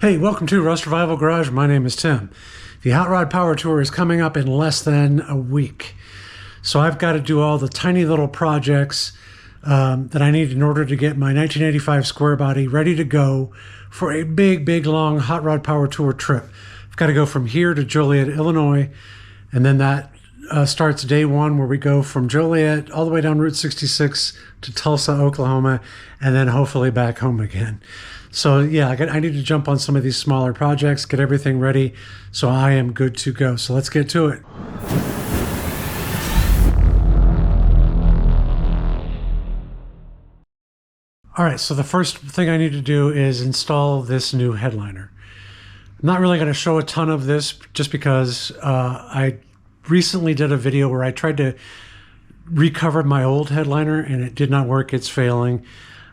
Hey, welcome to Rust Revival Garage. My name is Tim. The Hot Rod Power Tour is coming up in less than a week. So I've got to do all the tiny little projects that I need in order to get my 1985 square body ready to go for a big, long Hot Rod Power Tour trip. I've got to go from here to Joliet, Illinois, and then that starts day one, where we go from Joliet all the way down Route 66 to Tulsa, Oklahoma, and then hopefully back home again. So yeah, I need to jump on some of these smaller projects, get everything ready, so I am good to go. So let's get to it. All right, so the first thing I need to do is install this new headliner. I'm not really going to show a ton of this just because I recently did a video where I tried to recover my old headliner and it did not work. It's failing.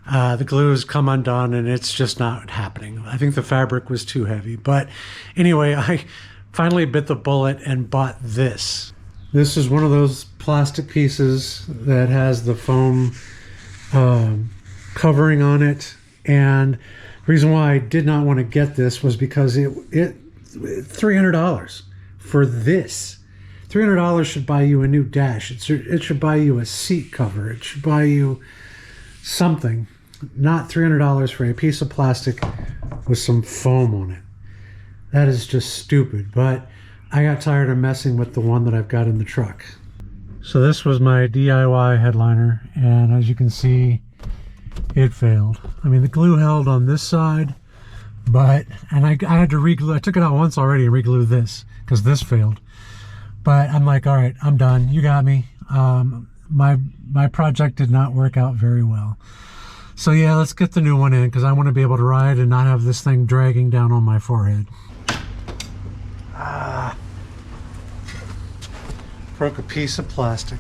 The glue has come undone and it's just not happening. I think the fabric was too heavy. But anyway, I finally bit the bullet and bought this. This is one of those plastic pieces that has the foam covering on it. And the reason why I did not want to get this was because it $300 for this. $300 should buy you a new dash. It should buy you a seat cover. It should buy you something. Not $300 for a piece of plastic with some foam on it. That is just stupid, but I got tired of messing with the one that I've got in the truck. So this was my DIY headliner, and as you can see, it failed. I mean, the glue held on this side, and I had to re-glue. I took it out once already and re-glued this because this failed. But I'm like, all right, I'm done. You got me. My project did not work out very well. So yeah, let's get the new one in because I want to be able to ride and not have this thing dragging down on my forehead. Broke a piece of plastic.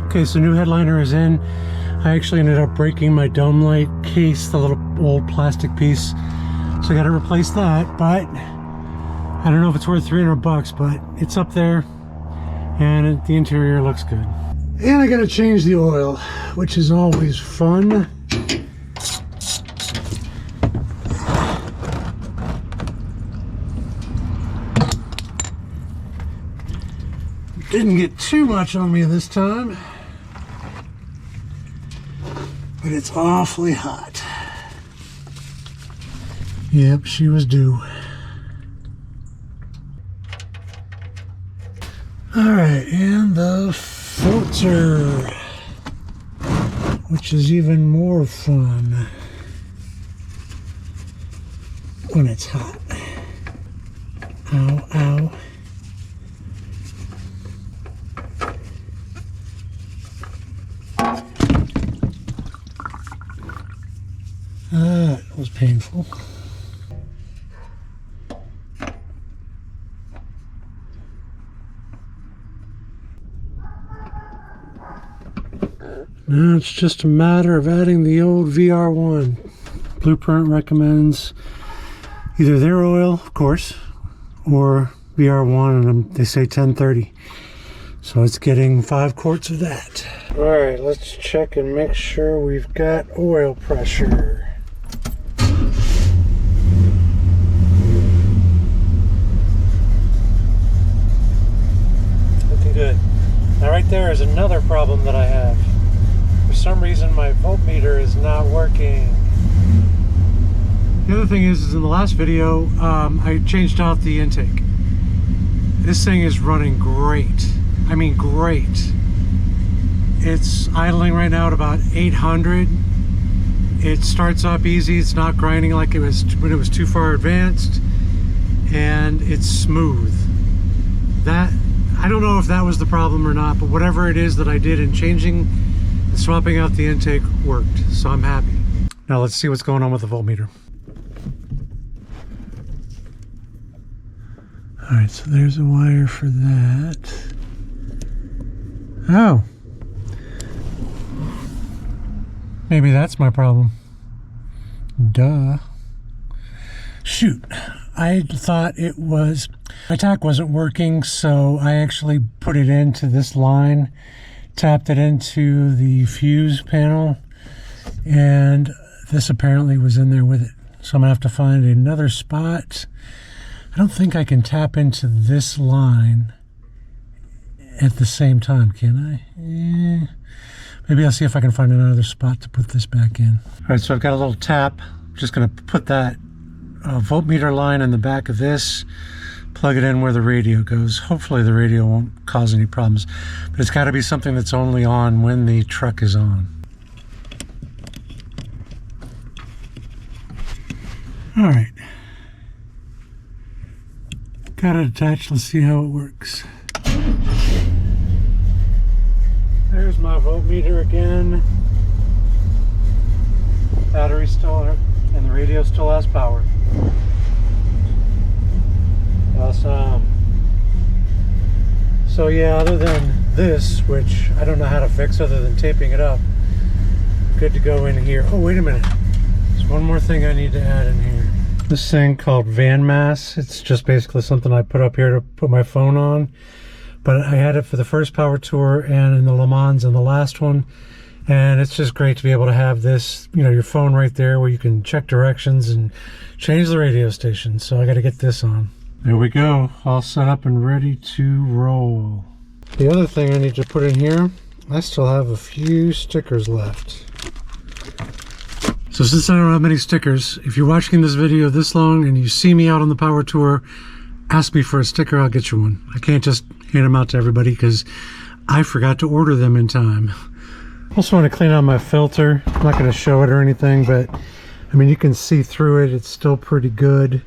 Okay, so new headliner is in. I actually ended up breaking my dome light case, the little old plastic piece. So I got to replace that, but I don't know if it's worth 300 bucks, but it's up there and the interior looks good. And I got to change the oil, which is always fun. Didn't get too much on me this time. But it's awfully hot. Yep, she was due. Alright, and the filter, which is even more fun when it's hot. Ow, ow. That was painful. Now it's just a matter of adding the old VR1. Blueprint recommends either their oil, of course, or VR1, and they say 1030. So it's getting 5 quarts of that. All right, let's check and make sure we've got oil pressure. Good. Now right there is another problem that I have. For some reason my voltmeter is not working. The other thing is in the last video I changed out the intake. This thing is running great. I mean great. It's idling right now at about 800. It starts up easy. It's not grinding like it was when it was too far advanced, and it's smooth. I don't know if that was the problem or not, but whatever it is that I did in changing and swapping out the intake worked, so I'm happy. Now let's see what's going on with the voltmeter. All right, so there's a wire for that. Oh. Maybe that's my problem. Duh. Shoot. I thought it was My tack wasn't working, so I actually put it into this line, tapped it into the fuse panel, and this apparently was in there with it. So I'm gonna have to find another spot. I don't think I can tap into this line at the same time, can I? Maybe I'll see if I can find another spot to put this back in. All right, so I've got a little tap. I'm just gonna put that voltmeter line in the back of this, plug it in where the radio goes. Hopefully the radio won't cause any problems, but it's gotta be something that's only on when the truck is on. All right, got it attached. Let's see how it works. There's my voltmeter again. Battery still, and the radio still has power. Awesome. So yeah, other than this, which I don't know how to fix other than taping it up, good to go in here. Oh, wait a minute. There's one more thing I need to add in here. This thing called Van Mass. It's just basically something I put up here to put my phone on. But I had it for the first power tour and in the Le Mans and the last one. And it's just great to be able to have this, you know, your phone right there where you can check directions and change the radio station. So I got to get this on. There we go, all set up and ready to roll. The other thing I need to put in here, I still have a few stickers left. So since I don't have many stickers, if you're watching this video this long and you see me out on the power tour, ask me for a sticker, I'll get you one. I can't just hand them out to everybody because I forgot to order them in time. Also want to clean out my filter. I'm not going to show it or anything, but I mean, you can see through it. It's still pretty good,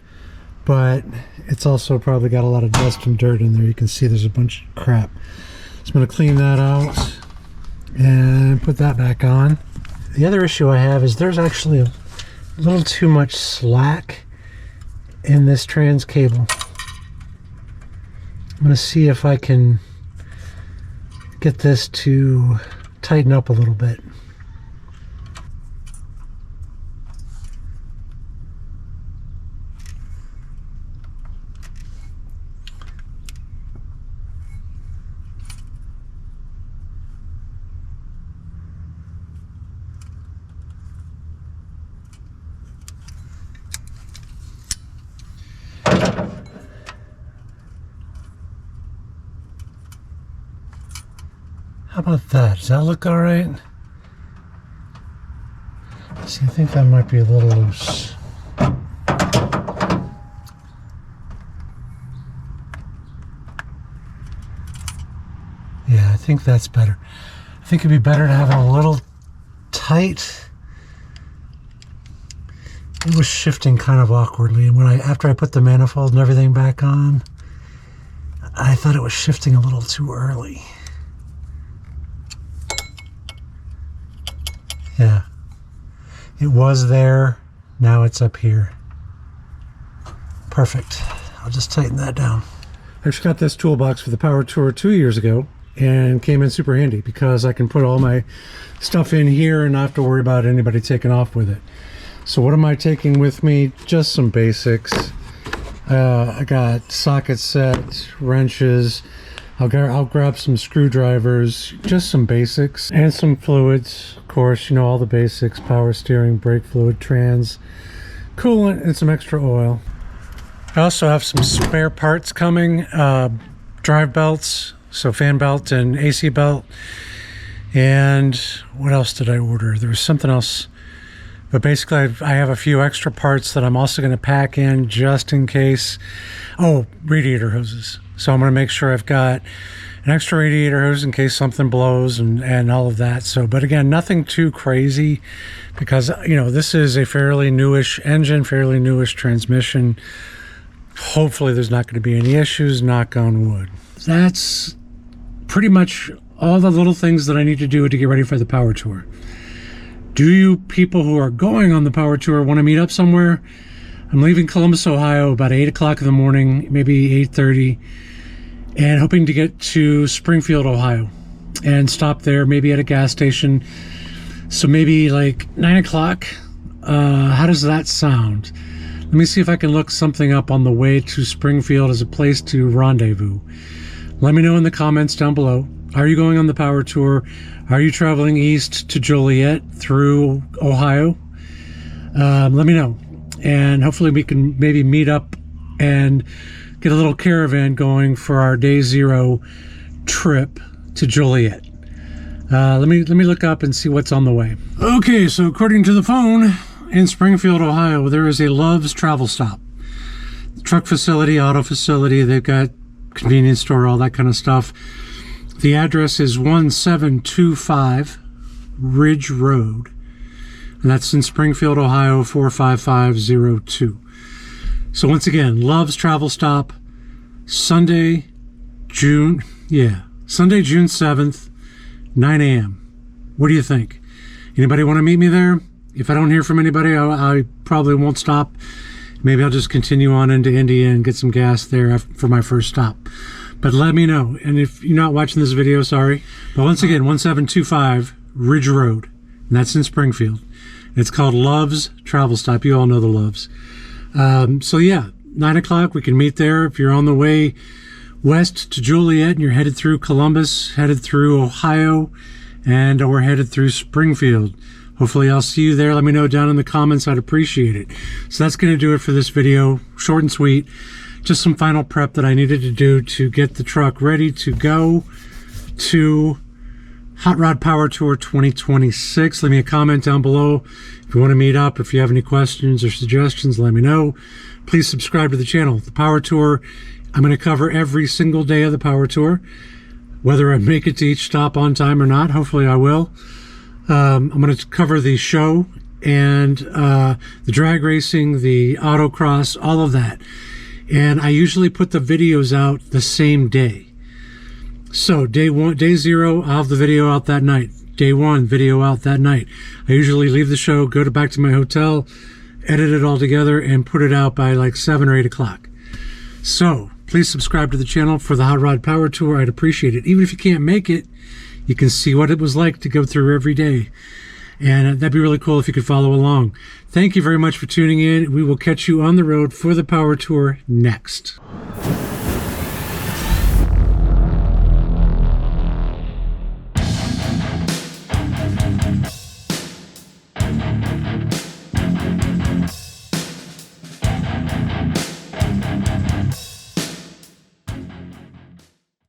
but it's also probably got a lot of dust and dirt in there. You can see there's a bunch of crap. So I'm going to clean that out and put that back on. The other issue I have is there's actually a little too much slack in this trans cable. I'm going to see if I can get this to tighten up a little bit. How about that? Does that look all right? See, I think that might be a little loose. Yeah, I think that's better. I think it'd be better to have it a little tight. It was shifting kind of awkwardly, and after I put the manifold and everything back on, I thought it was shifting a little too early. Yeah, it was there, now it's up here. Perfect. I'll just tighten that down. I just got this toolbox for the Power Tour 2 years ago and came in super handy because I can put all my stuff in here and not have to worry about anybody taking off with it. So what am I taking with me? Just some basics. I got socket set, wrenches, I'll grab some screwdrivers, just some basics, and some fluids. Of course, you know, all the basics: power steering, brake fluid, trans, coolant, and some extra oil. I also have some spare parts coming, drive belts, so fan belt and AC belt. And what else did I order? There was something else. But basically, I have a few extra parts that I'm also going to pack in just in case. Oh, radiator hoses. So I'm going to make sure I've got an extra radiator hose in case something blows and all of that. So, but again, nothing too crazy because, you know, this is a fairly newish engine, fairly newish transmission. Hopefully there's not going to be any issues, knock on wood. That's pretty much all the little things that I need to do to get ready for the Power Tour. Do you people who are going on the Power Tour want to meet up somewhere? I'm leaving Columbus, Ohio about 8 o'clock in the morning, maybe 8:30, and hoping to get to Springfield, Ohio and stop there, maybe at a gas station. So maybe like 9 o'clock. How does that sound? Let me see if I can look something up on the way to Springfield as a place to rendezvous. Let me know in the comments down below. Are you going on the power tour? Are you traveling east to Joliet through Ohio? Let me know. And hopefully we can maybe meet up and get a little caravan going for our day 0 trip to Joliet. Let me look up and see what's on the way. Okay, so according to the phone, in Springfield, Ohio, there is a Love's Travel Stop. Truck facility, auto facility, they've got convenience store, all that kind of stuff. The address is 1725 Ridge Road, and that's in Springfield, Ohio, 45502. So once again, Love's Travel Stop, Sunday, June 7th, 9 a.m. What do you think? Anybody want to meet me there? If I don't hear from anybody, I probably won't stop. Maybe I'll just continue on into India and get some gas there for my first stop. But let me know. And if you're not watching this video, sorry. But once again, 1725 Ridge Road. And that's in Springfield. It's called Love's Travel Stop. You all know the Loves. So yeah, 9 o'clock, we can meet there. If you're on the way west to Joliet and you're headed through Columbus, headed through Ohio, or headed through Springfield. Hopefully I'll see you there. Let me know down in the comments. I'd appreciate it. So that's going to do it for this video. Short and sweet. Just some final prep that I needed to do to get the truck ready to go to Hot Rod Power Tour 2026. Leave me a comment down below if you want to meet up. If you have any questions or suggestions, let me know. Please subscribe to the channel. The Power Tour, I'm going to cover every single day of the Power Tour. Whether I make it to each stop on time or not, hopefully I will. I'm going to cover the show and the drag racing, the autocross, all of that. And I usually put the videos out the same day. So day 0, I'll have the video out that night. Day 1, video out that night. I usually leave the show, go back to my hotel, edit it all together, and put it out by like 7 or 8 o'clock. So please subscribe to the channel for the Hot Rod Power Tour. I'd appreciate it. Even if you can't make it, you can see what it was like to go through every day. And that'd be really cool if you could follow along. Thank you very much for tuning in. We will catch you on the road for the Power Tour next.